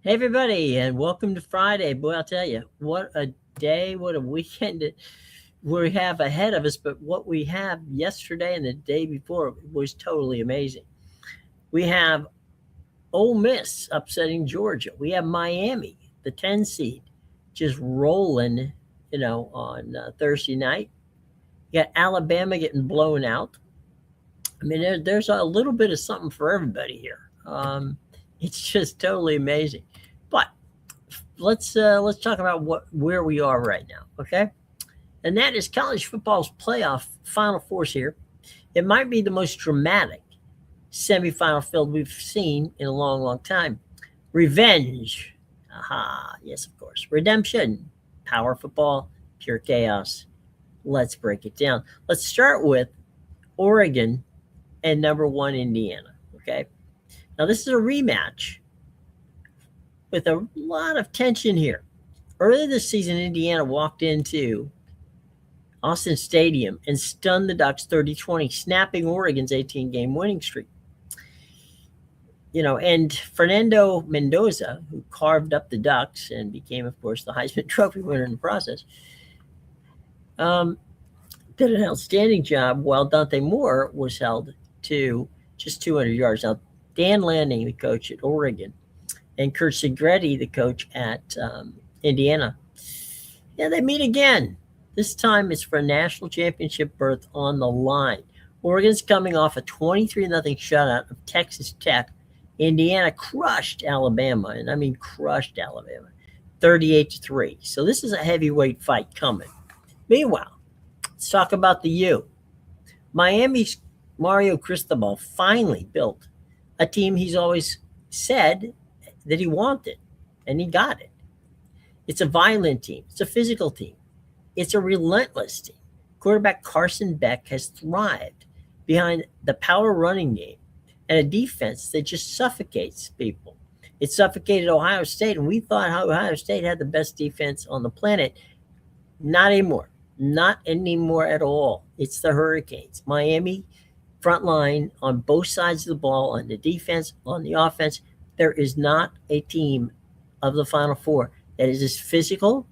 Hey, everybody, and welcome to Friday. Boy, I'll tell you, what a day, what a weekend we have ahead of us. But what we have yesterday and the day before was totally amazing. We have Ole Miss upsetting Georgia. We have Miami, the 10 seed, just rolling, on Thursday night. You got Alabama getting blown out. I mean, there's a little bit of something for everybody here. It's just totally amazing. But let's talk about where we are right now, okay? And that is college football's playoff Final Fours here. It might be the most dramatic semifinal field we've seen in a long, long time. Revenge, aha, yes, of course. Redemption, power football, pure chaos. Let's break it down. Let's start with Oregon and number one Indiana, okay? Now this is a rematch with a lot of tension here. Earlier this season, Indiana walked into Austin Stadium and stunned the Ducks 30-20, snapping Oregon's 18-game winning streak. And Fernando Mendoza, who carved up the Ducks and became, of course, the Heisman Trophy winner in the process, did an outstanding job while Dante Moore was held to just 200 yards. Now, Dan Lanning, the coach at Oregon, and Kurt Segretti, the coach at Indiana, they meet again. This time it's for a national championship berth on the line. Oregon's coming off a 23-0 shutout of Texas Tech. Indiana crushed Alabama, and I mean crushed Alabama, 38-3. So this is a heavyweight fight coming. Meanwhile, let's talk about the U. Miami's Mario Cristobal finally built a team he's always said that he wanted, and he got it. It's a violent team. It's a physical team. It's a relentless team. Quarterback Carson Beck has thrived behind the power running game and a defense that just suffocates people. It suffocated Ohio State, and we thought Ohio State had the best defense on the planet. Not anymore. Not anymore at all. It's the Hurricanes. Miami, front line on both sides of the ball, on the defense, on the offense. There is not a team of the Final Four that is as physical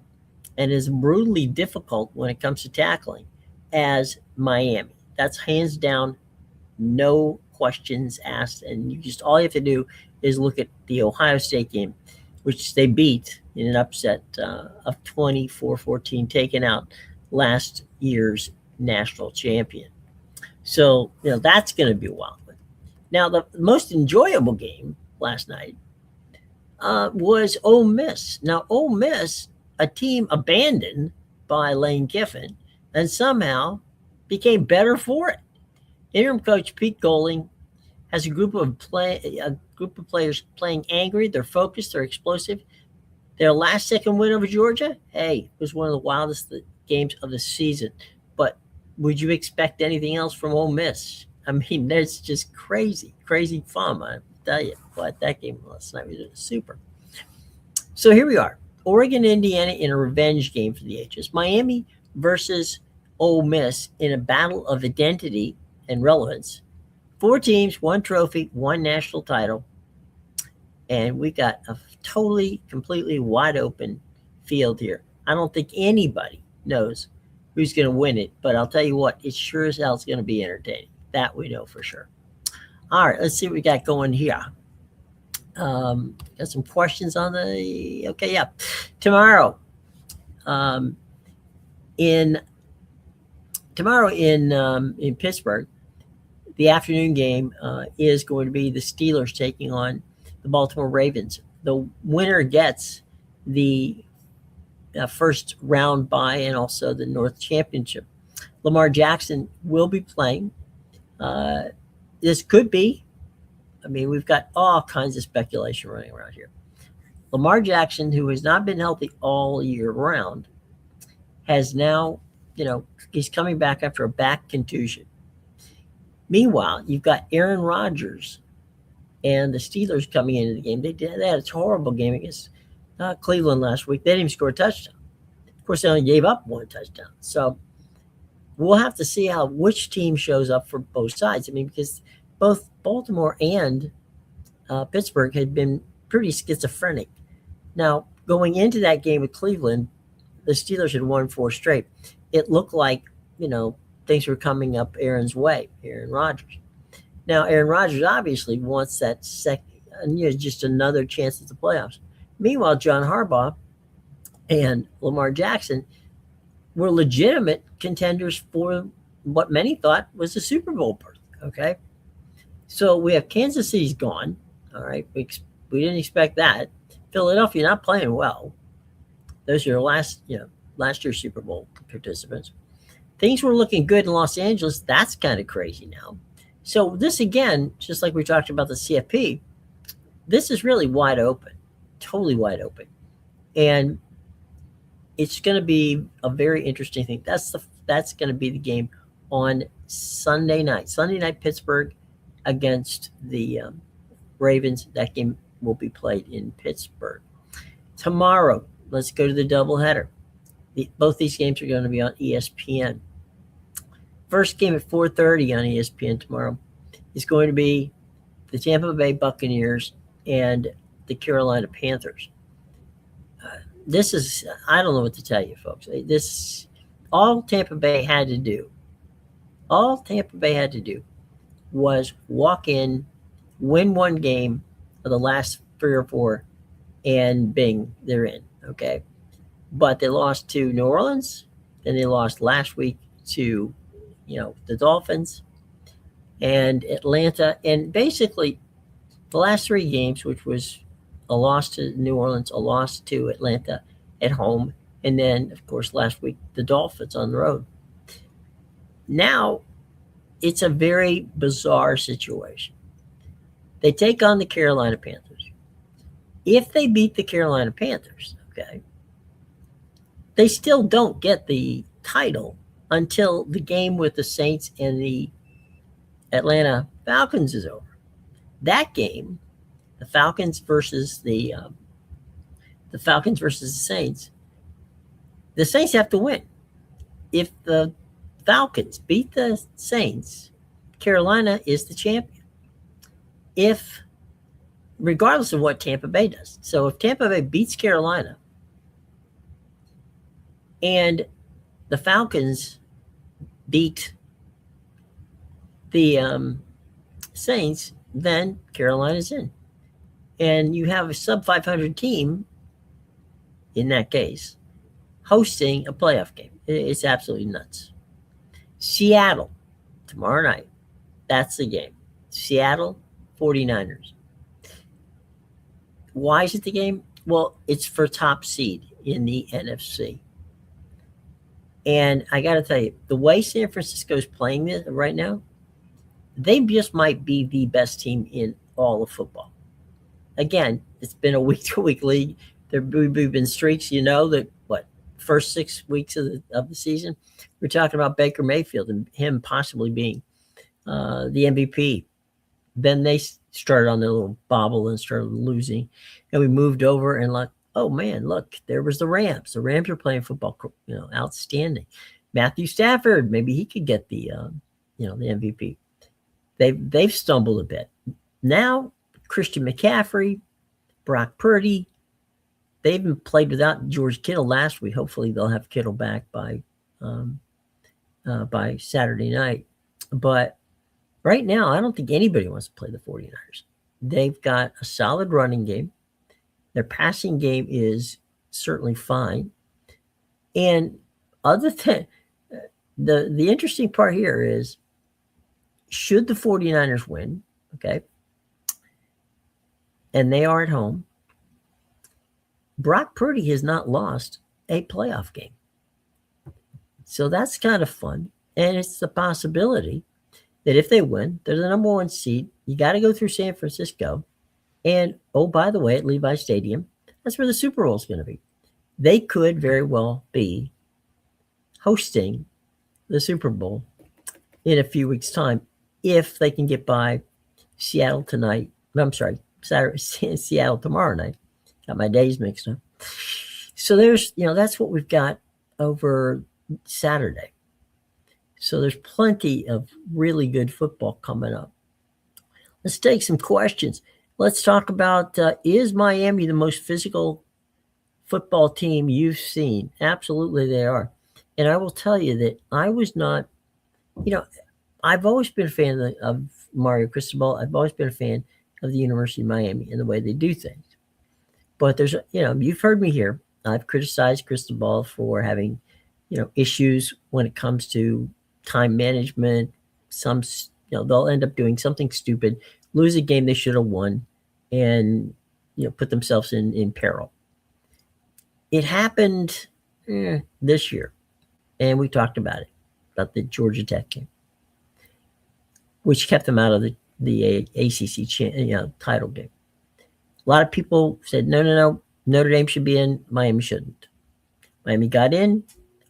and as brutally difficult when it comes to tackling as Miami. That's hands down, no questions asked. And all you have to do is look at the Ohio State game, which they beat in an upset of 24-14, taking out last year's national champion. So, that's going to be a wild one. Now, the most enjoyable game last night was Ole Miss. Now, Ole Miss, a team abandoned by Lane Kiffin, and somehow became better for it. Interim coach Pete Golding has a group of players playing angry. They're focused. They're explosive. Their last second win over Georgia, was one of the wildest games of the season. But would you expect anything else from Ole Miss? I mean, that's just crazy, crazy fun. I tell you, but that game last night was super. So here we are, Oregon, Indiana in a revenge game for the ages. Miami versus Ole Miss in a battle of identity and relevance. 4 teams, 1 trophy, 1 national title. And we got a totally, completely wide open field here. I don't think anybody knows who's going to win it, but I'll tell you what, it sure as hell is going to be entertaining. That we know for sure. All right, let's see what we got going here. Got some questions on the. Okay, yeah. Tomorrow, in Pittsburgh, the afternoon game is going to be the Steelers taking on the Baltimore Ravens. The winner gets the first round bye and also the North Championship. Lamar Jackson will be playing. This could be, we've got all kinds of speculation running around here. Lamar Jackson, who has not been healthy all year round, has now, he's coming back after a back contusion. Meanwhile, you've got Aaron Rodgers and the Steelers coming into the game. They had a horrible game against Cleveland last week. They didn't even score a touchdown. Of course, they only gave up 1 touchdown. So we'll have to see which team shows up for both sides. Because both Baltimore and Pittsburgh had been pretty schizophrenic Now, going into that game with Cleveland, the Steelers had won 4 straight. It looked like, you know, things were coming up Aaron's way, Aaron Rodgers. Now, Aaron Rodgers obviously wants that second, just another chance at the playoffs. Meanwhile, John Harbaugh and Lamar Jackson were legitimate contenders for what many thought was a Super Bowl berth. Okay, so we have Kansas City's gone. All right, we didn't expect that. Philadelphia not playing well. Those are last year's Super Bowl participants. Things were looking good in Los Angeles. That's kind of crazy now. So this again, just like we talked about the CFP, this is really wide open, totally wide open, and it's going to be a very interesting thing. That's going to be the game on Sunday night. Sunday night, Pittsburgh against the Ravens. That game will be played in Pittsburgh. Tomorrow, let's go to the doubleheader. Both these games are going to be on ESPN. First game at 4:30 on ESPN tomorrow is going to be the Tampa Bay Buccaneers and the Carolina Panthers. This is, I don't know what to tell you, folks. All Tampa Bay had to do was walk in, win one game of the last 3 or 4, and bing, they're in. Okay. But they lost to New Orleans, then they lost last week to, the Dolphins and Atlanta. And basically, the last 3 games, which was a loss to New Orleans, a loss to Atlanta at home, and then, of course, last week, the Dolphins on the road. Now, it's a very bizarre situation. They take on the Carolina Panthers. If they beat the Carolina Panthers, okay, they still don't get the title until the game with the Saints and the Atlanta Falcons is over. That game, the Falcons versus the Saints, the Saints have to win. If the Falcons beat the Saints, Carolina is the champion. Regardless of what Tampa Bay does. So if Tampa Bay beats Carolina and the Falcons beat the Saints, then Carolina's in. And you have a sub-500 team, in that case, hosting a playoff game. It's absolutely nuts. Seattle, tomorrow night. That's the game. Seattle 49ers. Why is it the game? Well, it's for top seed in the NFC. And I got to tell you, the way San Francisco is playing this right now, they just might be the best team in all of football. Again, it's been a week-to-week league. We've been streaks, first 6 weeks of the season. We're talking about Baker Mayfield and him possibly being the MVP. Then they started on their little bobble and started losing. And we moved over and oh man, look, there was the Rams. The Rams are playing football, outstanding. Matthew Stafford, maybe he could get the MVP. They've stumbled a bit. Now, Christian McCaffrey, Brock Purdy, they even played without George Kittle last week. Hopefully they'll have Kittle back by Saturday night. But right now, I don't think anybody wants to play the 49ers. They've got a solid running game. Their passing game is certainly fine. And other than the interesting part here is, should the 49ers win, okay, and they are at home, Brock Purdy has not lost a playoff game. So that's kind of fun. And it's the possibility that if they win, they're the number 1 seed. You got to go through San Francisco. And, oh, by the way, at Levi Stadium, that's where the Super Bowl is going to be. They could very well be hosting the Super Bowl in a few weeks' time if they can get by Seattle tonight. I'm sorry, Seattle tomorrow night. Got my days mixed up. So that's what we've got over Saturday. So there's plenty of really good football coming up. Let's take some questions. Let's talk about, is Miami the most physical football team you've seen. Absolutely, they are. And I will tell you that I was not, you know, I've always been a fan of Mario Cristobal. I've always been a fan of the University of Miami and the way they do things. But there's, you've heard me here. I've criticized Cristobal for having, issues when it comes to time management. Some, they'll end up doing something stupid, lose a game they should have won, and put themselves in peril. It happened this year, and we talked about the Georgia Tech game, which kept them out of the ACC title game. A lot of people said, no, Notre Dame should be in, Miami shouldn't. Miami got in.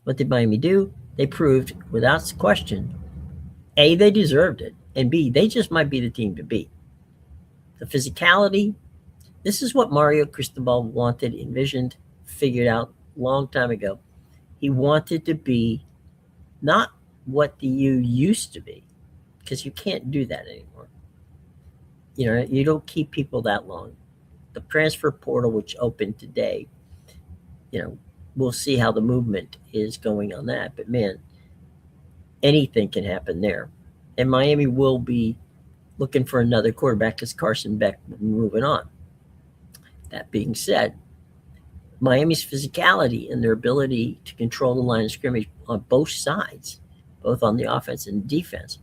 What did Miami do? They proved, without question, A, they deserved it, and B, they just might be the team to beat. The physicality, this is what Mario Cristobal wanted, envisioned, figured out a long time ago. He wanted to be not what the U used to be, because you can't do that anymore. You don't keep people that long. The transfer portal, which opened today, we'll see how the movement is going on that. But man, anything can happen there. And Miami will be looking for another quarterback because Carson Beck will be moving on. That being said, Miami's physicality and their ability to control the line of scrimmage on both sides, both on the offense and defense,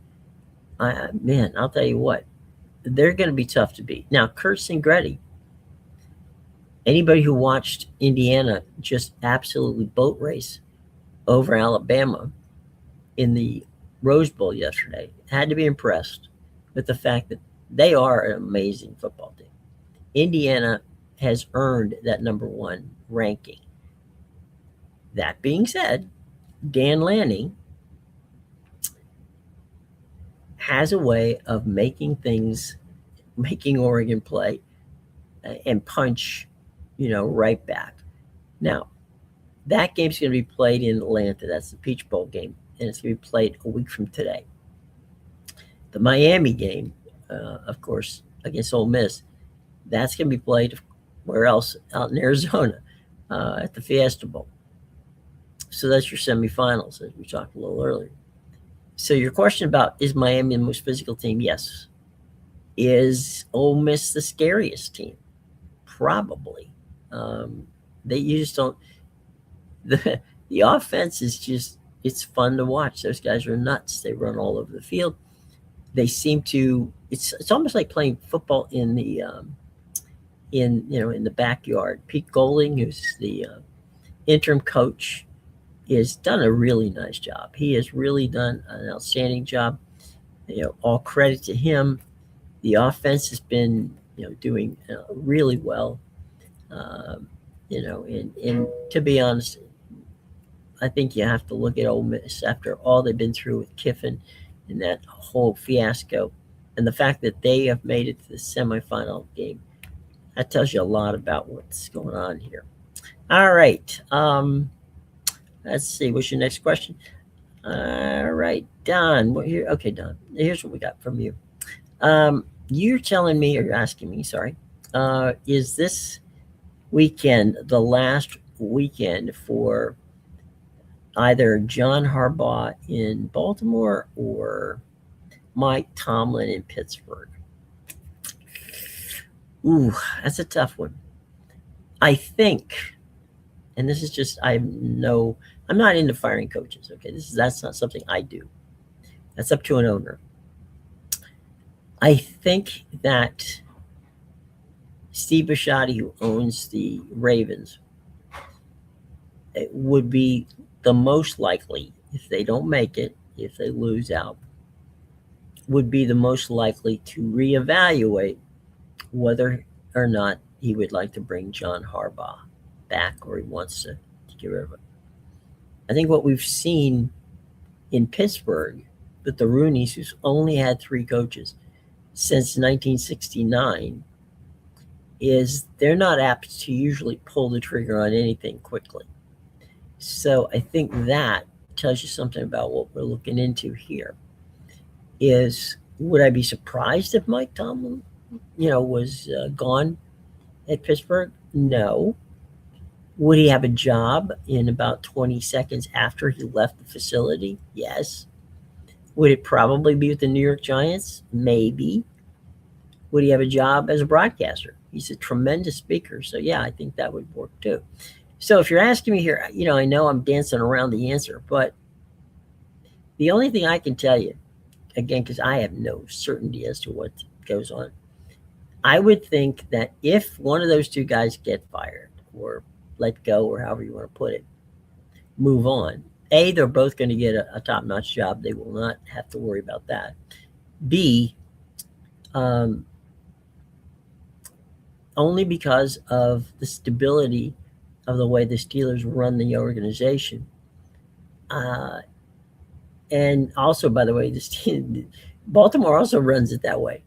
I'll tell you what, they're going to be tough to beat. Now, Kurt Singretti, anybody who watched Indiana just absolutely boat race over Alabama in the Rose Bowl yesterday had to be impressed with the fact that they are an amazing football team. Indiana has earned that number one ranking. That being said, Dan Lanning has a way of making Oregon play and punch, right back. Now, that game's going to be played in Atlanta. That's the Peach Bowl game, and it's going to be played a week from today. The Miami game, of course, against Ole Miss, that's going to be played where else? Out in Arizona at the Fiesta Bowl. So that's your semifinals, as we talked a little earlier. So your question about, is Miami the most physical team? Yes. Is Ole Miss the scariest team? Probably. You just don't. The offense is just, it's fun to watch. Those guys are nuts. They run all over the field. They seem to. It's almost like playing football in the in the backyard. Pete Golding, who's the interim coach, has done a really nice job. He has really done an outstanding job. All credit to him. The offense has been doing really well. And to be honest, I think you have to look at Ole Miss after all they've been through with Kiffin and that whole fiasco, and the fact that they have made it to the semifinal game. That tells you a lot about what's going on here. All right. Let's see. What's your next question? All right, Don. Okay, Don. Here's what we got from you. You're telling me, or you're asking me, sorry, is this weekend the last weekend for either John Harbaugh in Baltimore or Mike Tomlin in Pittsburgh? Ooh, that's a tough one. I think, and this is just, I'm not into firing coaches, okay? That's not something I do. That's up to an owner. I think that Steve Bisciotti, who owns the Ravens, it would be the most likely, if they don't make it, if they lose out, would be the most likely to reevaluate whether or not he would like to bring John Harbaugh back, or he wants to get rid of it. I think what we've seen in Pittsburgh with the Rooneys, who's only had 3 coaches since 1969, is they're not apt to usually pull the trigger on anything quickly. So I think that tells you something about what we're looking into here. Is, would I be surprised if Mike Tomlin, was gone at Pittsburgh? No. Would he have a job in about 20 seconds after he left the facility? Yes. Would it probably be with the New York Giants? Maybe. Would he have a job as a broadcaster? He's a tremendous speaker. So, yeah, I think that would work too. So, if you're asking me here, I know I'm dancing around the answer, but the only thing I can tell you, again, because I have no certainty as to what goes on, I would think that if one of those two guys get fired or let go, or however you want to put it, move on. A, they're both going to get a top-notch job. They will not have to worry about that. B, only because of the stability of the way the Steelers run the organization. And also, by the way, Baltimore also runs it that way.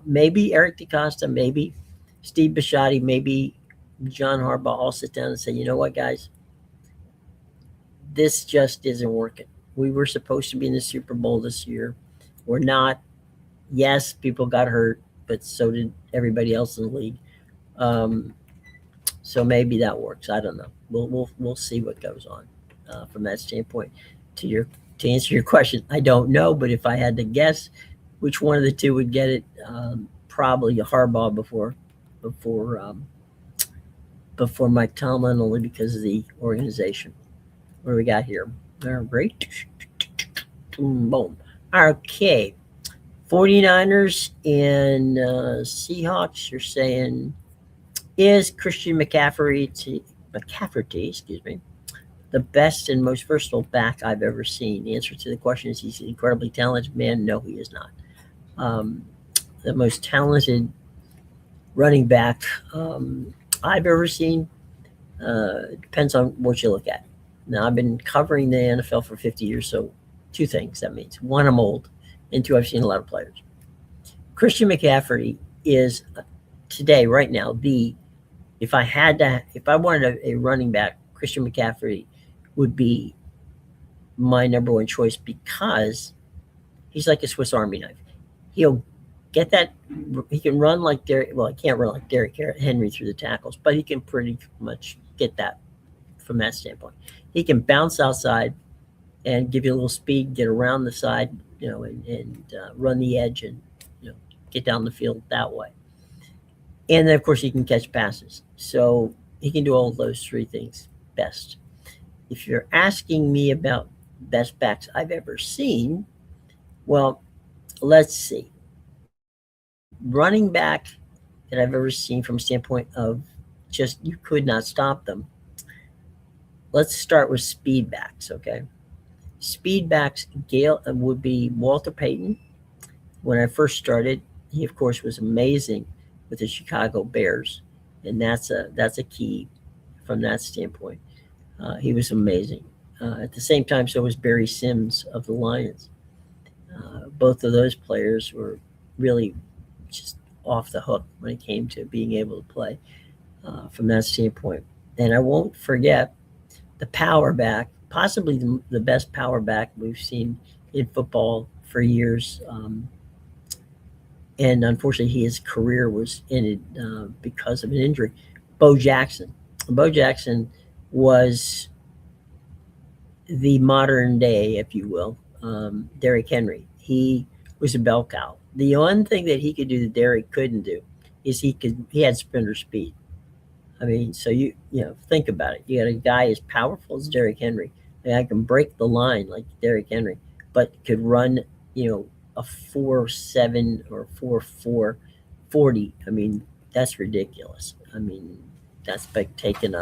Maybe Eric DeCosta, maybe Steve Bisciotti, maybe John Harbaugh all sit down and say, you know what, guys, this just isn't working. We were supposed to be in the Super Bowl this year. We're not. Yes, people got hurt, but so did everybody else in the league. So maybe that works. I don't know. We'll see what goes on from that standpoint. To answer your question, I don't know, but if I had to guess which one of the two would get it, probably Harbaugh before Mike Tomlin, only because of the organization. What do we got here? All right. Boom. Okay. 49ers and Seahawks, you're saying, is Christian McCaffrey, the best and most versatile back I've ever seen? The answer to the question is he's an incredibly talented man. No, he is not. The most talented running back I've ever seen depends on what you look at. Now, I've been covering the NFL for 50 years, so two things that means. One, I'm old, and two, I've seen a lot of players. Christian McCaffrey is today, right now, if I wanted a running back, Christian McCaffrey would be my number one choice because he's like a Swiss Army knife. He'll get that. He can run like Derrick. Well, he can't run like Derrick Henry through the tackles, but he can pretty much get that from that standpoint. He can bounce outside and give you a little speed, get around the side, and run the edge and get down the field that way. And then, of course, he can catch passes. So he can do all of those three things best. If you're asking me about best backs I've ever seen, well, let's see. Running back that I've ever seen from a standpoint of just you could not stop them. Let's start with speed backs, okay? Speed backs would be Walter Payton. When I first started, he, of course, was amazing with the Chicago Bears, and that's a key from that standpoint. He was amazing. At the same time, so was Barry Sims of the Lions. Both of those players were really just off the hook when it came to being able to play from that standpoint. And I won't forget the power back, possibly the best power back we've seen in football for years. And unfortunately, his career was ended because of an injury. Bo Jackson. Bo Jackson was the modern day, if you will, Derrick Henry. He was a bell cow. The one thing that he could do that Derrick couldn't do is he had sprinter speed. I mean, so you think about it. You got a guy as powerful as Derrick Henry. I can break the line like Derrick Henry, but could run, a 4.7 or 4.4 40. I mean, that's ridiculous. I mean, that's like taking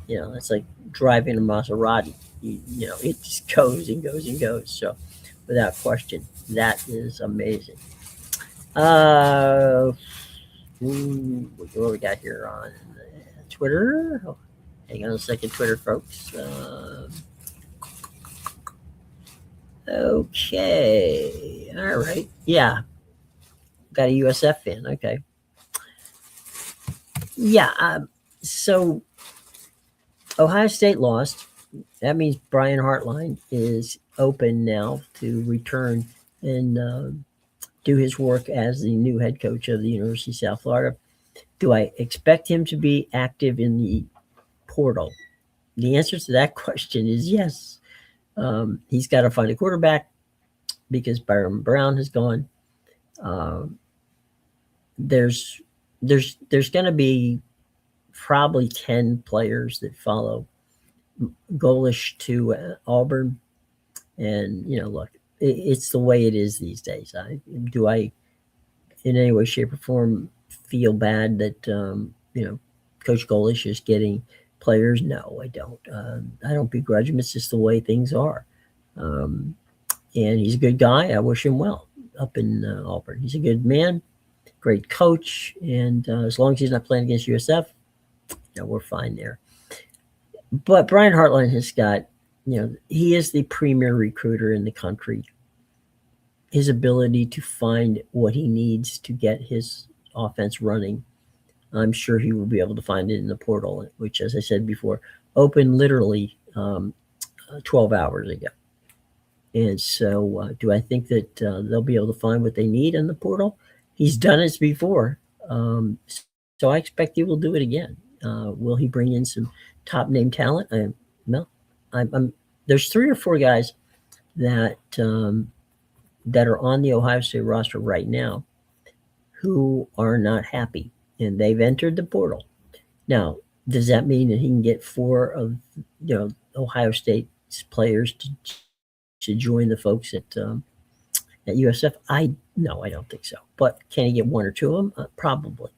it's like driving a Maserati. It just goes and goes and goes. So, without question, that is amazing. What we got here on Twitter? Oh, hang on a second, Twitter folks. Okay. All right. Yeah. Got a USF fan. Okay. Yeah. So Ohio State lost. That means Brian Hartline is open now to return and do his work as the new head coach of the University of South Florida. Do I expect him to be active in the portal? The answer to that question is yes. He's got to find a quarterback because Byron Brown has gone. There's going to be probably 10 players that follow Golish to Auburn. And, look, it's the way it is these days. Do I, in any way, shape, or form, feel bad that, Coach Golish is getting players? No, I don't. I don't begrudge him. It's just the way things are. And he's a good guy. I wish him well up in Auburn. He's a good man, great coach. And as long as he's not playing against USF, we're fine there. But Brian Hartline has got, he is the premier recruiter in the country. His ability to find what he needs to get his offense running, I'm sure he will be able to find it in the portal, which, as I said before, opened literally 12 hours ago. And so do I think that they'll be able to find what they need in the portal? He's done it before. So I expect he will do it again. Will he bring in some top name talent? No. There's 3 or 4 guys that that are on the Ohio State roster right now who are not happy, and they've entered the portal. Now, does that mean that he can get 4 of Ohio State's players to join the folks at USF? No, I don't think so. But can he get 1 or 2 of them? Probably.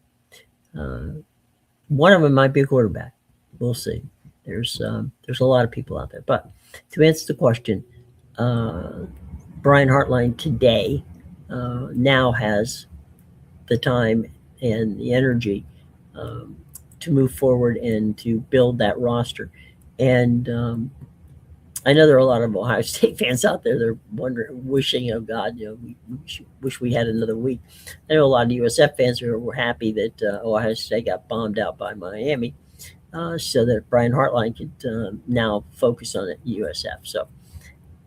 One of them might be a quarterback. We'll see. There's a lot of people out there. But to answer the question, Brian Hartline today now has the time and the energy to move forward and to build that roster. And I know there are a lot of Ohio State fans out there. They're wondering, wishing, oh God, we wish we had another week. I know a lot of USF fans were happy that Ohio State got bombed out by Miami, so that Brian Hartline could now focus on USF. So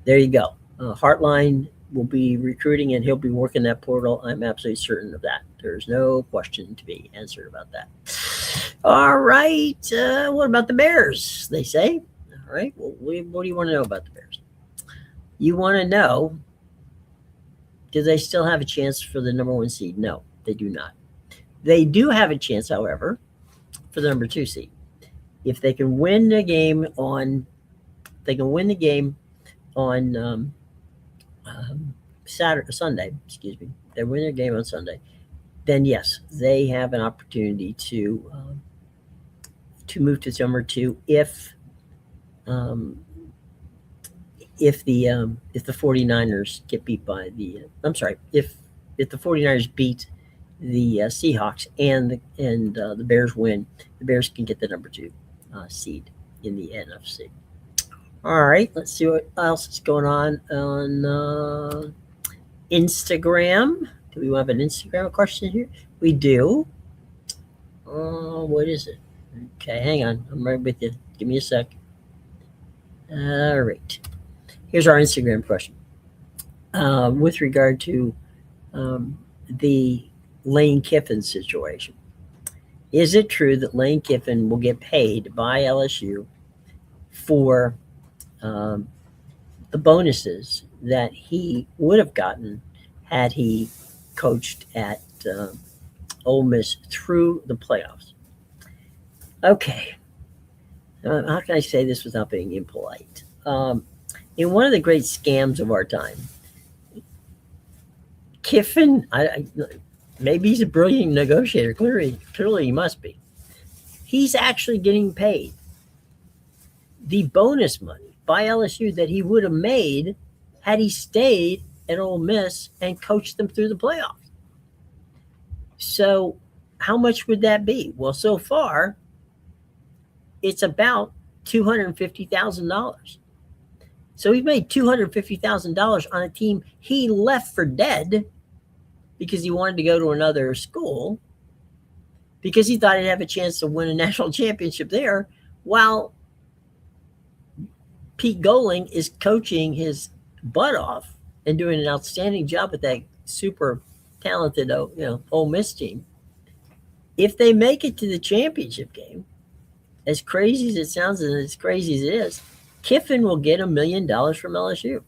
there you go. Hartline will be recruiting, and he'll be working that portal. I'm absolutely certain of that. There's no question to be answered about that. All right. What about the Bears? They say. All right. Well, what do you want to know about the Bears? You want to know, do they still have a chance for the number 1 seed? No, they do not. They do have a chance, however, for the number 2 seed. If they can win the game on, Sunday, excuse me. They win their game on Sunday, then yes, they have an opportunity to move to number 2 if the 49ers get beat by if the 49ers beat the Seahawks and the Bears win, the Bears can get the number 2 seed in the NFC. All right, let's see what else is going on Instagram. Do we have an Instagram question here? We do. What is it? Okay, hang on. I'm right with you. Give me a sec. All right. Here's our Instagram question. With regard to the Lane Kiffin situation. Is it true that Lane Kiffin will get paid by LSU for the bonuses that he would have gotten had he coached at Ole Miss through the playoffs? Okay. How can I say this without being impolite? In one of the great scams of our time, Kiffin, maybe he's a brilliant negotiator. Clearly he must be. He's actually getting paid the bonus money by LSU that he would have made had he stayed at Ole Miss and coached them through the playoffs. So how much would that be? Well, so far, it's about $250,000. So he made $250,000 on a team he left for dead because he wanted to go to another school because he thought he'd have a chance to win a national championship there, while Pete Goling is coaching his butt off and doing an outstanding job with that super talented, Ole Miss team. If they make it to the championship game as crazy as it sounds and as crazy as it is, Kiffin will get $1 million from LSU.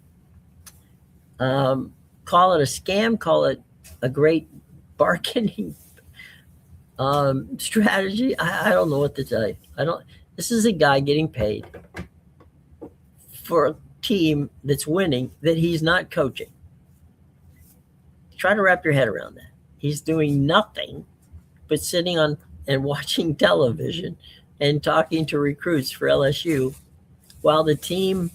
Call it a scam, call it a great bargaining strategy. I don't know what to tell you. I don't. This is a guy getting paid for a team that's winning that he's not coaching. Try to wrap your head around that. He's doing nothing but sitting on and watching television and talking to recruits for LSU, while the team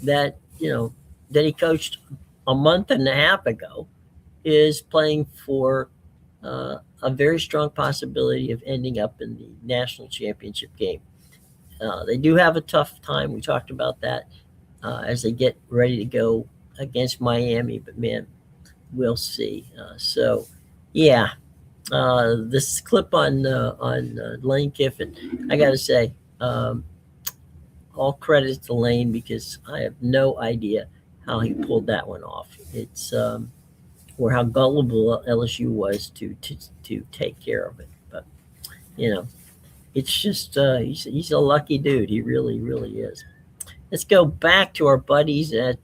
that that he coached a month and a half ago is playing for a very strong possibility of ending up in the national championship game. They do have a tough time. We talked about that as they get ready to go against Miami, but man, we'll see. So, yeah, this clip on Lane Kiffin, I got to say, all credit to Lane, because I have no idea how he pulled that one off. It's or how gullible LSU was to take care of it. But it's just he's a lucky dude. He really is. Let's go back to our buddies at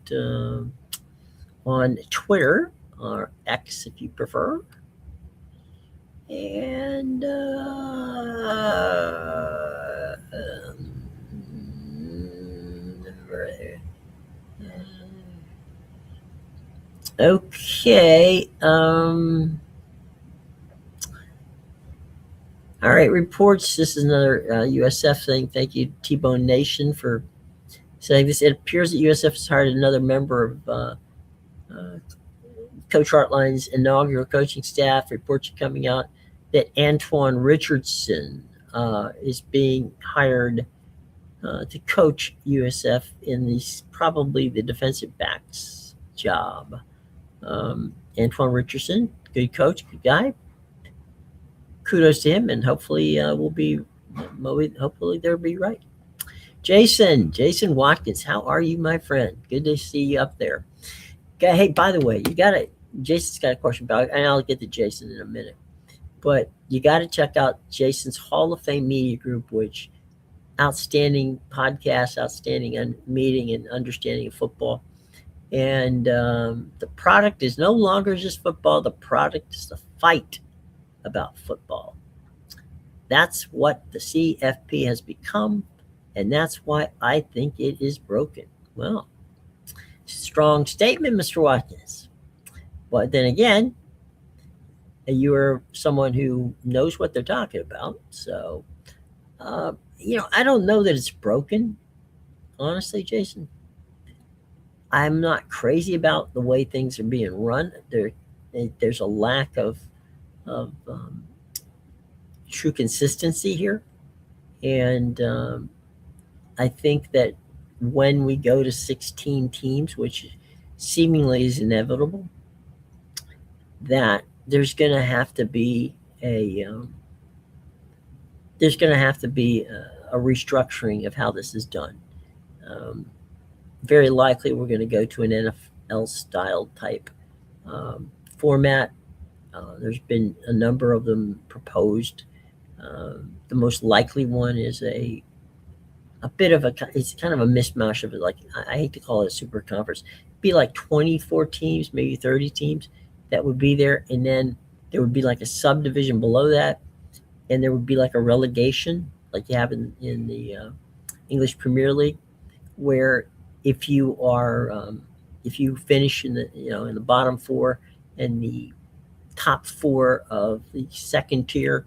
on Twitter, or X if you prefer. And okay. All right, reports. This is another USF thing. Thank you, T-Bone Nation, for saying this. It appears that USF has hired another member of Coach Hartline's inaugural coaching staff. Reports are coming out that Antoine Richardson is being hired to coach USF in probably the defensive backs job. Antoine Richardson, good coach, good guy. Kudos to him, and hopefully they'll be right. Jason Watkins, how are you, my friend? Good to see you up there. Okay, hey, by the way, Jason's got a question about, and I'll get to Jason in a minute, but you got to check out Jason's Hall of Fame Media Group, which outstanding podcast, outstanding meeting and understanding of football. And the product is no longer just football. The product is the fight about football. That's what the CFP has become, and that's why I think it is broken. Well, strong statement, Mr. Watkins. But then again, you are someone who knows what they're talking about. So, I don't know that it's broken, honestly, Jason. I'm not crazy about the way things are being run. There's a lack of true consistency here. And I think that when we go to 16 teams, which seemingly is inevitable, that there's going to have to be a restructuring of how this is done. Very likely we're going to go to an NFL style type format. There's been a number of them proposed. The most likely one is a bit of it's kind of a mishmash of it. Like, I hate to call it a super conference. It'd be like 24 teams, maybe 30 teams that would be there. And then there would be like a subdivision below that. And there would be like a relegation, like you have in the English Premier League, where if you finish in the bottom four, and the top four of the second tier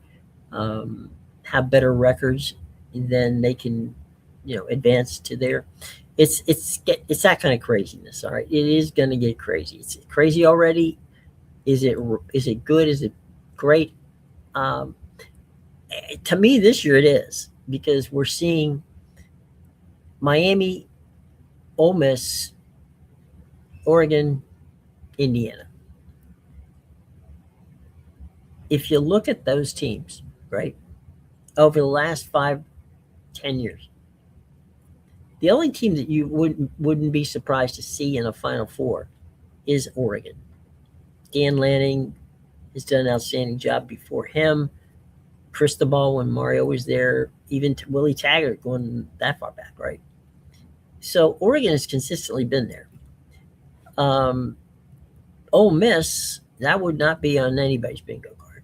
have better records, then they can advance to there. It's that kind of craziness. All right, it is going to get crazy. It's crazy already. Is it good? Is it great? To me, this year it is, because we're seeing Miami, Ole Miss, Oregon, Indiana. If you look at those teams, right, over the last 5-10 years, the only team that you wouldn't be surprised to see in a Final Four is Oregon. Dan Lanning has done an outstanding job before him. Cristobal when Mario was there, even to Willie Taggart going that far back, right? So Oregon has consistently been there. Um, Ole Miss, that would not be on anybody's bingo card.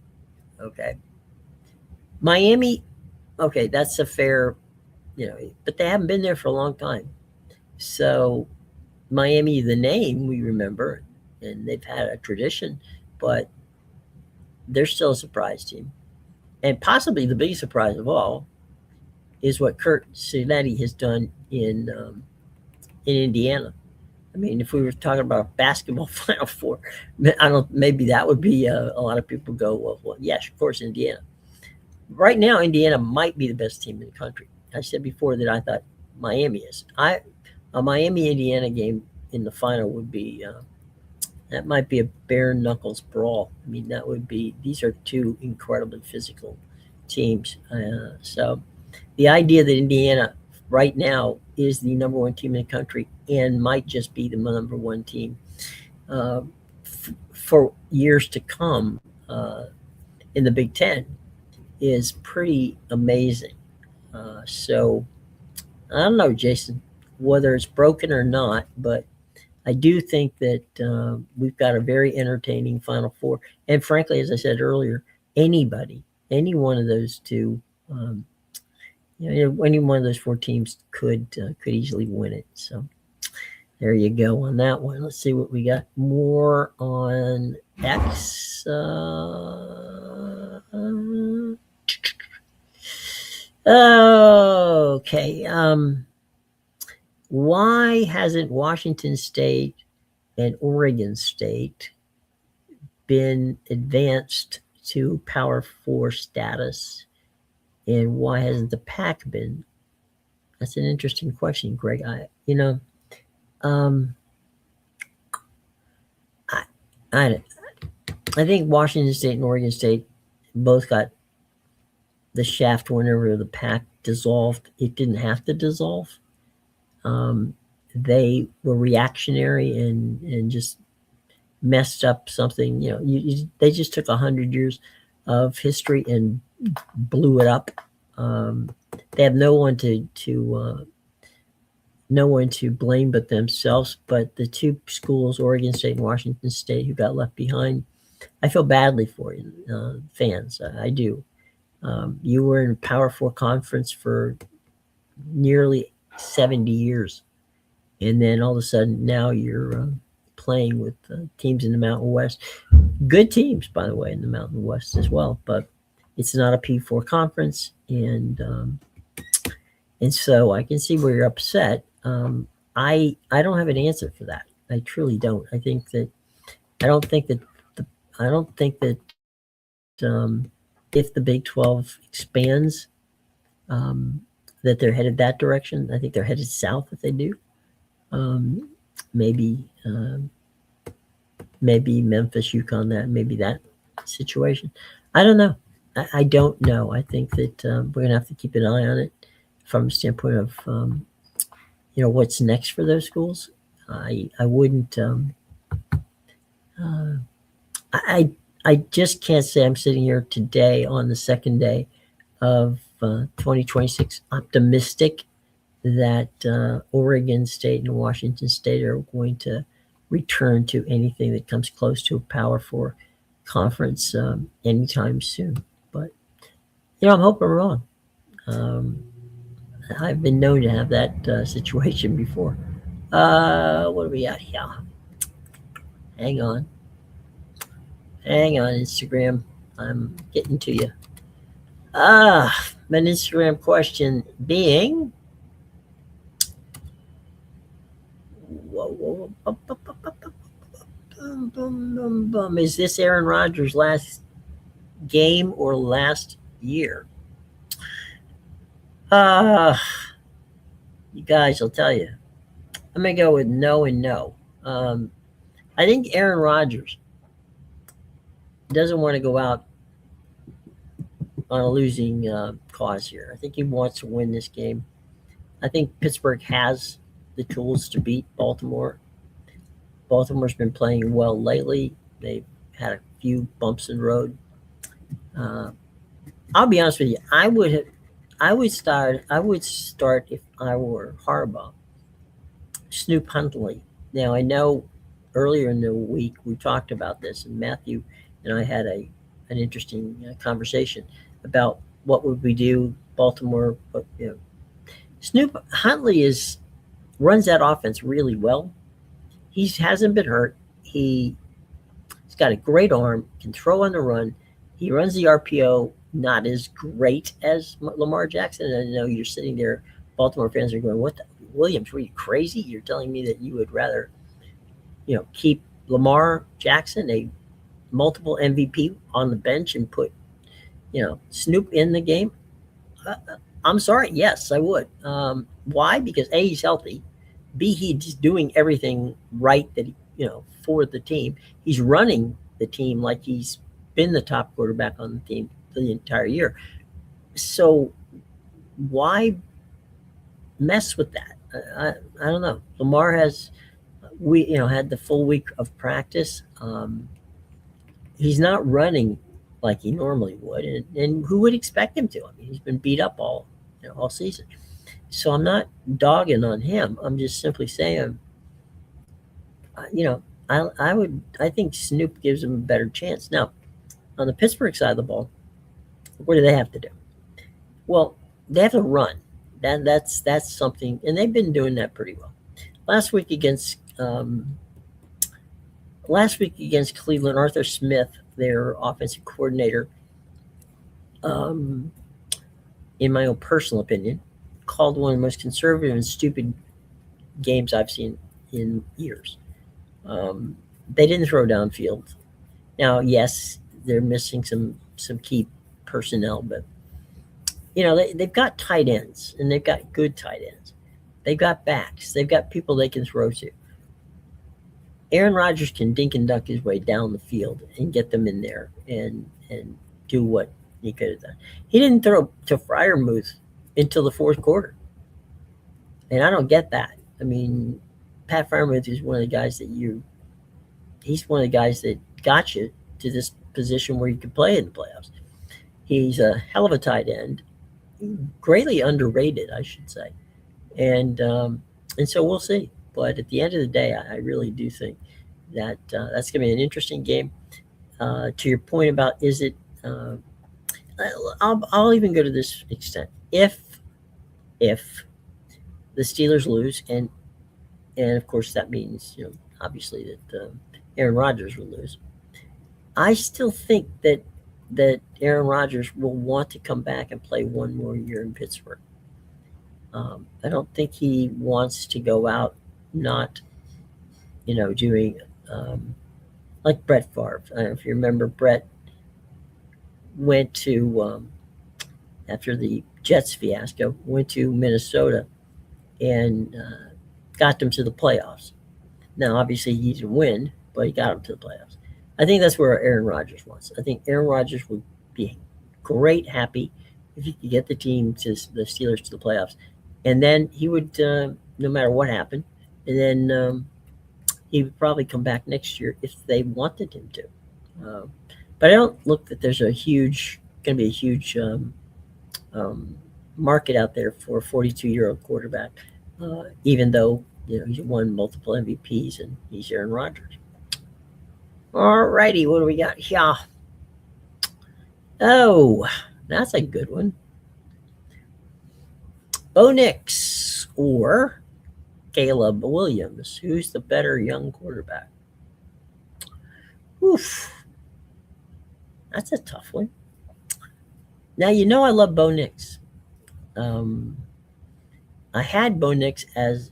Okay. Miami, okay, that's a fair, but they haven't been there for a long time. So Miami, the name we remember, and they've had a tradition, but they're still a surprise team. And possibly the biggest surprise of all is what Kurt Ciletti has done in Indiana. I mean, if we were talking about basketball Final Four, I don't. Maybe that would be a lot of people go, well, yes, of course, Indiana. Right now, Indiana might be the best team in the country. I said before that I thought Miami is. A Miami Indiana game in the final would be that might be a bare knuckles brawl. I mean, that would be. These are two incredibly physical teams. So the idea that Indiana right now is the number one team in the country and might just be the number one team uh, for years to come in the Big Ten is pretty amazing. So I don't know, Jason, whether it's broken or not, but I do think that we've got a very entertaining Final Four. And frankly, as I said earlier, any one of those two, any one of those four teams could easily win it. So there you go on that one. Let's see what we got more on X. Okay. Why hasn't Washington State and Oregon State been advanced to Power Four status? And why hasn't the Pac been? That's an interesting question, Greg. Um, I, I, I think Washington State and Oregon State both got the shaft whenever the Pac dissolved. It didn't have to dissolve. They were reactionary and just messed up something. They just took 100 years of history and blew it up. They have no one to blame but themselves. But the two schools, Oregon State and Washington State, who got left behind, I feel badly for you, fans. I do. You were in Power Four conference for nearly 70 years, and then all of a sudden now you're playing with teams in the Mountain West. Good teams, by the way, in the Mountain West as well, but it's not a P4 conference, and so I can see where you're upset. I don't have an answer for that. I truly don't. I don't think that if the Big 12 expands, that they're headed that direction. I think they're headed south if they do. Maybe Memphis, UConn, maybe that situation. I don't know. I don't know. I think that we're going to have to keep an eye on it from a standpoint of what's next for those schools. I wouldn't. I just can't say I'm sitting here today on the second day of 2026 optimistic that Oregon State and Washington State are going to return to anything that comes close to a Power Four conference anytime soon. But I'm hoping wrong. I've been known to have that situation before. What do we got here? Hang on, Instagram. I'm getting to you. An Instagram question being, is this Aaron Rodgers' last game or last year? You guys, I'll tell you. I'm going to go with no and no. I think Aaron Rodgers doesn't want to go out on a losing cause here. I think he wants to win this game. I think Pittsburgh has the tools to beat Baltimore. Baltimore's been playing well lately. They've had a few bumps in the road. I'll be honest with you. I would start if I were Harbaugh, Snoop Huntley. Now I know earlier in the week we talked about this, and Matthew and I had an interesting conversation about what would we do, Baltimore. But Snoop Huntley is runs that offense really well. He hasn't been hurt. He's got a great arm, can throw on the run. He runs the RPO not as great as Lamar Jackson. And I know you're sitting there, Baltimore fans are going, "What, Williams? Were you crazy? You're telling me that you would rather, keep Lamar Jackson, a multiple MVP, on the bench and put, Snoop in the game?" Uh, I'm sorry. Yes, I would. Why? Because A, he's healthy. B, he's doing everything right that for the team. He's running the team like he's been the top quarterback on the team for the entire year. So why mess with that? I don't know. Lamar has we had the full week of practice. He's not running like he normally would, and who would expect him to? I mean, he's been beat up all season. So I'm not dogging on him. I'm just simply saying, you know, I think Snoop gives him a better chance. Now, on the Pittsburgh side of the ball, what do they have to do? Well, they have to run. That's something, and they've been doing that pretty well. Last week against last week against Cleveland, Arthur Smith, their offensive coordinator, um, in my own personal opinion, called one of the most conservative and stupid games I've seen in years. Um, they didn't throw downfield. Now, yes, they're missing some key personnel, but they've got tight ends and they've got good tight ends. They've got backs. They've got people they can throw to. Aaron Rodgers can dink and dunk his way down the field and get them in there and do what he could have done. He didn't throw to Fryermuth until the fourth quarter, and I don't get that. I mean, Pat Fryermuth is one of the guys that he's one of the guys that got you to this position where you could play in the playoffs. He's a hell of a tight end, greatly underrated, I should say, and so we'll see. But at the end of the day, I really do think that that's going to be an interesting game. To your point about is it, I'll even go to this extent. If the Steelers lose, and of course that means obviously that Aaron Rodgers will lose. I still think that Aaron Rodgers will want to come back and play one more year in Pittsburgh. I don't think he wants to go out not, doing like Brett Favre. I don't know if you remember, Brett went to after the Jets fiasco, went to Minnesota and got them to the playoffs. Now, obviously, he didn't win, but he got them to the playoffs. I think that's where Aaron Rodgers wants. I think Aaron Rodgers would be great, happy if he could get the team to the Steelers to the playoffs, and then he would, no matter what happened, and then he would probably come back next year if they wanted him to. But I don't look that there's going to be a huge um, market out there for a 42-year-old quarterback, even though he won multiple MVPs and he's Aaron Rodgers. All righty, what do we got here? Oh, that's a good one. Bo Nix or Caleb Williams? Who's the better young quarterback? Oof, that's a tough one. Now I love Bo Nix. Um, I had Bo Nix as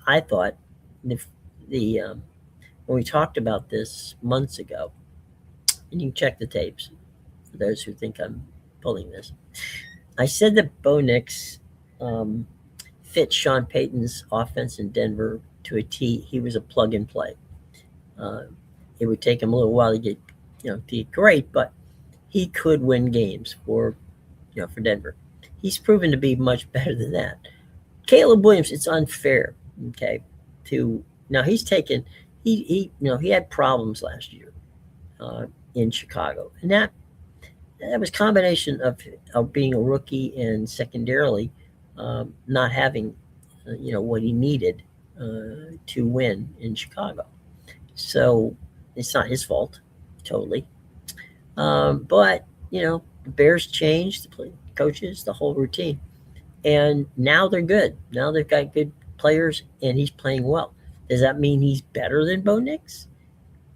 I thought the when we talked about this months ago, and you can check the tapes for those who think I'm pulling this. I said that Bo Nix fit Sean Payton's offense in Denver to a T. He was a plug and play. Uh, it would take him a little while to get to get great, but he could win games for Denver. He's proven to be much better than that. Caleb Williams, it's unfair. Okay, to now he's taken he had problems last year in Chicago, and that was a combination of being a rookie and secondarily not having, what he needed to win in Chicago. So it's not his fault, totally. But the Bears changed the coaches, the whole routine, and now they're good. Now they've got good players, and he's playing well. Does that mean he's better than Bo Nix?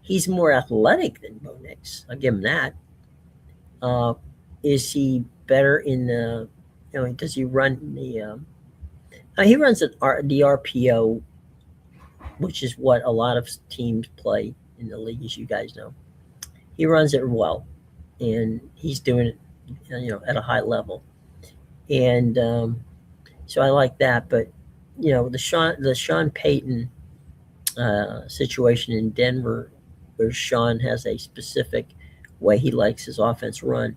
He's more athletic than Bo Nix. I'll give him that. Uh, is he better in the? Does he run the? He runs the RPO, which is what a lot of teams play in the league, as you guys know. He runs it well, and he's doing it, at a high level. And so I like that. But the Sean Payton situation in Denver, where Sean has a specific way he likes his offense run.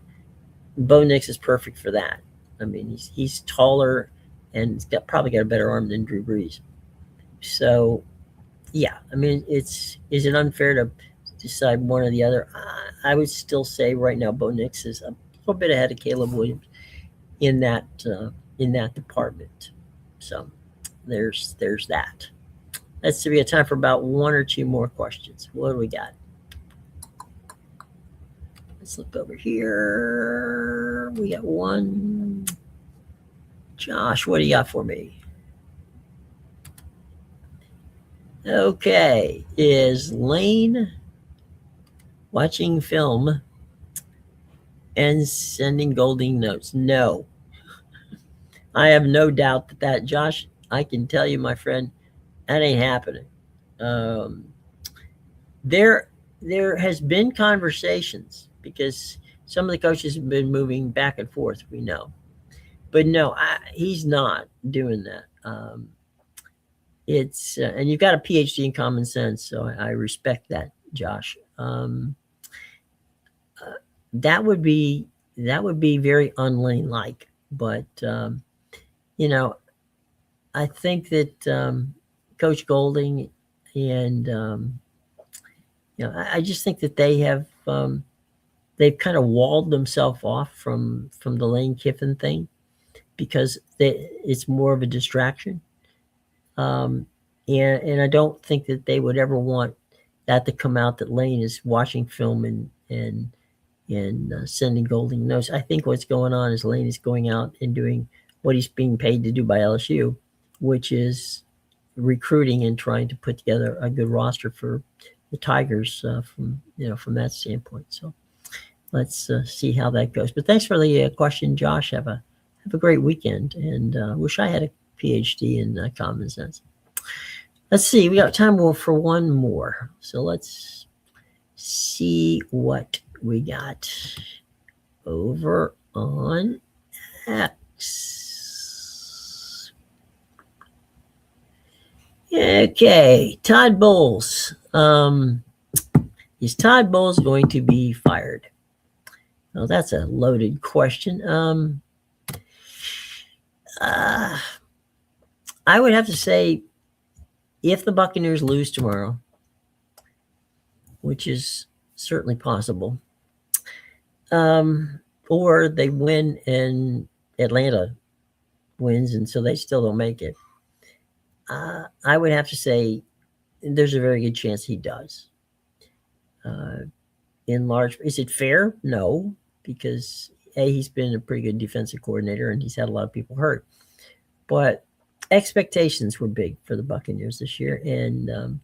Bo Nix is perfect for that. I mean, he's taller and he's probably got a better arm than Drew Brees. So, yeah, I mean, is it unfair to decide one or the other? I would still say right now Bo Nix is a little bit ahead of Caleb Williams in that department. So there's that. Let's see, we got time for about one or two more questions. What do we got? Let's look over here. We got one. Josh, what do you got for me? Okay. Is Lane watching film and sending Golding notes? No. I have no doubt that Josh, I can tell you, my friend, that ain't happening. There has been conversations because some of the coaches have been moving back and forth, we know. But no, he's not doing that. It's and you've got a PhD in common sense, so I respect that, Josh. That would be very unlane-like, but I think that Coach Golding and I just think that they have they've kind of walled themselves off from the Lane Kiffin thing because it's more of a distraction. And I don't think that they would ever want that to come out that Lane is watching film and sending Golding notes. I think what's going on is Lane is going out and doing what he's being paid to do by LSU, which is recruiting and trying to put together a good roster for the Tigers from that standpoint. So let's see how that goes. But thanks for the question, Josh. Have a great weekend, and wish I had a PhD in common sense. Let's see. We got time for one more. So let's see what we got over on X. Okay, Todd Bowles. Is Todd Bowles going to be fired? Well, that's a loaded question. I would have to say, if the Buccaneers lose tomorrow, which is certainly possible, or they win and Atlanta wins, and so they still don't make it, I would have to say there's a very good chance he does. In large, is it fair? No, because he's been a pretty good defensive coordinator and he's had a lot of people hurt. But expectations were big for the Buccaneers this year, and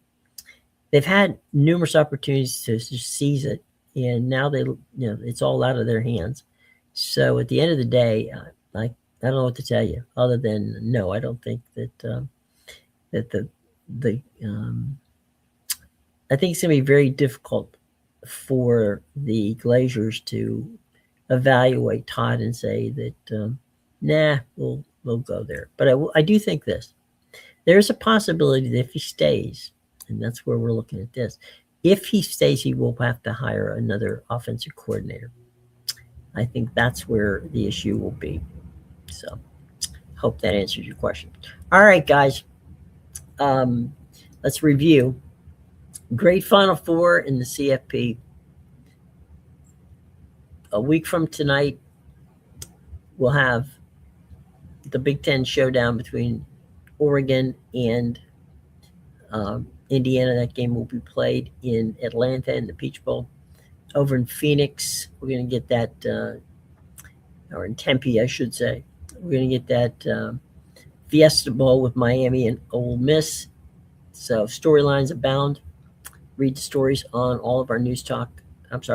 they've had numerous opportunities to seize it, and now it's all out of their hands. So at the end of the day, I don't know what to tell you other than no. I don't think that I think it's going to be very difficult for the Glazers to evaluate Todd and say that nah, we'll go there. But I do think this. There's a possibility that if he stays, and that's where we're looking at this, if he stays, he will have to hire another offensive coordinator. I think that's where the issue will be. So hope that answers your question. All right, guys. Let's review. Great Final Four in the CFP. a week from tonight, we'll have the Big Ten showdown between Oregon and Indiana. That game will be played in Atlanta in the Peach Bowl. Over in Phoenix, we're going to get that, or in Tempe, I should say. We're going to get that Fiesta Bowl with Miami and Ole Miss. So storylines abound. Read the stories on all of our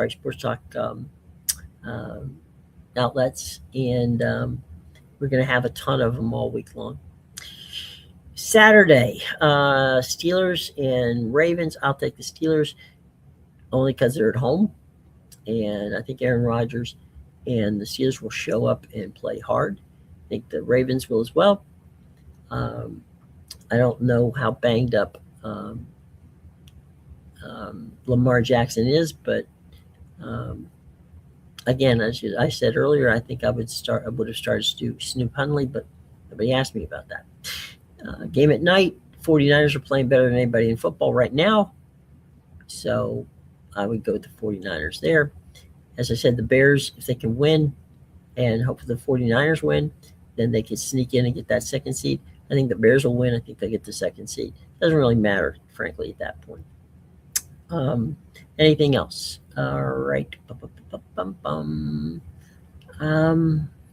sports talk outlets, and we're going to have a ton of them all week long. Saturday, Steelers and Ravens. I'll take the Steelers only because they're at home, and I think Aaron Rodgers and the Steelers will show up and play hard. I think the Ravens will as well. I don't know how banged up Lamar Jackson is, but again, as I said earlier, I think I would have started Snoop Hundley, but nobody asked me about that. Game at night, 49ers are playing better than anybody in football right now, so I would go with the 49ers there. As I said, the Bears, if they can win, and hopefully the 49ers win, then they can sneak in and get that second seed. I think the Bears will win. I think they get the second seed. Doesn't really matter, frankly, at that point. Anything else? All right. What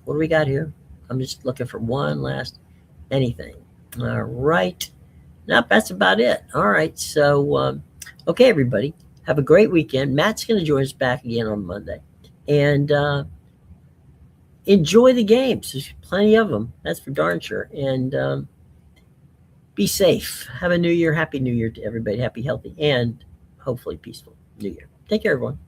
do we got here? I'm just looking for one last anything. All right. Nope, that's about it. All right. So, okay, everybody. Have a great weekend. Matt's going to join us back again on Monday. And enjoy the games. There's plenty of them. That's for darn sure. And be safe. Have a new year. Happy New Year to everybody. Happy, healthy, and hopefully peaceful New Year. Take care, everyone.